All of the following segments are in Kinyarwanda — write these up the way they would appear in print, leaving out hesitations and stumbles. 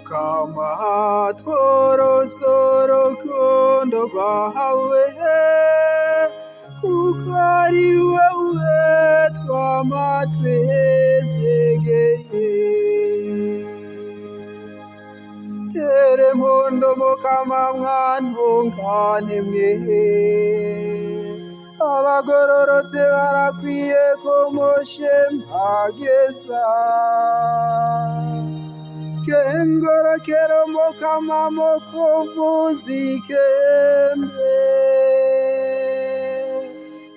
Mukama tworosoro rukundo rwawe, kuko ari wowe twama twizegeye. Tere mpondo Mukama mwantungane mwe, abagororotse barakwiye ko mushemageza. Kengorokero Mukama mukuvuzikembe,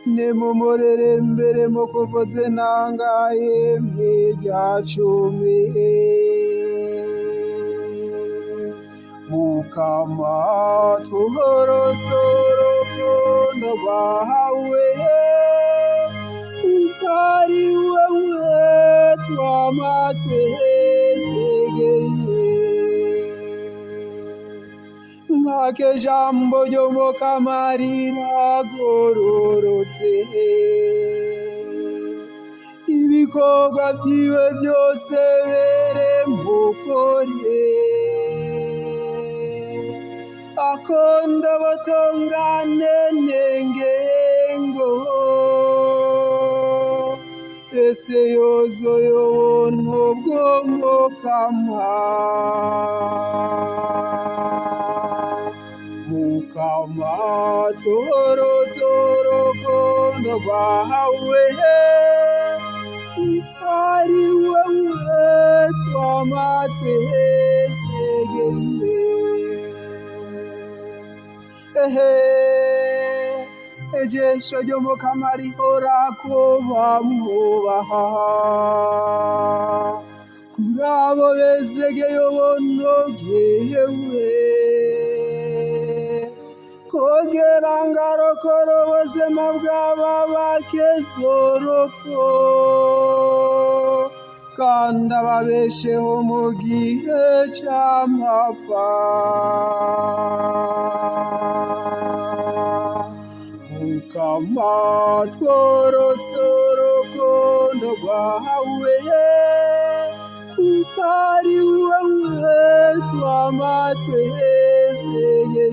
nemumurere mbere mukuvuze nangaye mperya cumi. Mukama tuhorosoro rukundo rwawe, kuko ari wowe twama twizegeye. Nkake jambo ryo Mukama riragororotse, ibikorwa vyiwe vyose bere mukore. Akonda botongane nengengo, ese yozo yonto bwo Mukama. Mukama tworosoro rukundo rwawe, kuko ari wowe twama twizegeye. Ijisho ryo Mukama rihorako bamwubaha, kuri abo bezegeye bonogewe, kongera ngarokora ubuzima bw'ababakezoroko, kandi ababesheho mu gihe c'amapfa. Mukama tworosoro rukundo rwawe, kuko ari wowe twama twizegeye.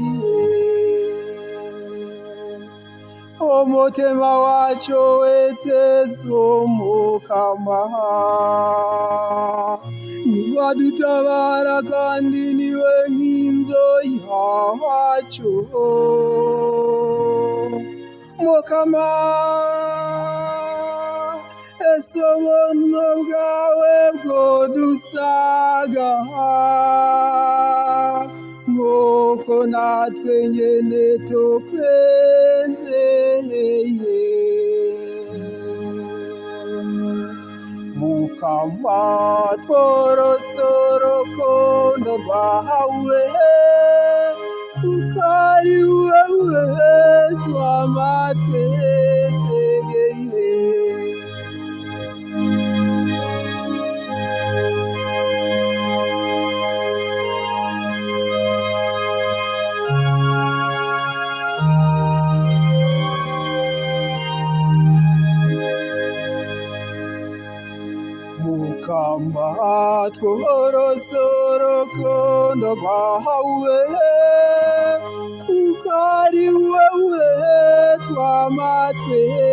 Umutima wacu witeze Umukama, niwe adutabara kandi niwe nkinzo yacu. Mukama, ese ubuntu bwawe bwodusaga, nk'uko natwe nyene tukwizeye. Mukama tworosoro rukundo rwawe, kuko ari wowe twama twizegeye. Mukama tworosoro rukundo rwawe, kuko ari wowe twama twizegeye.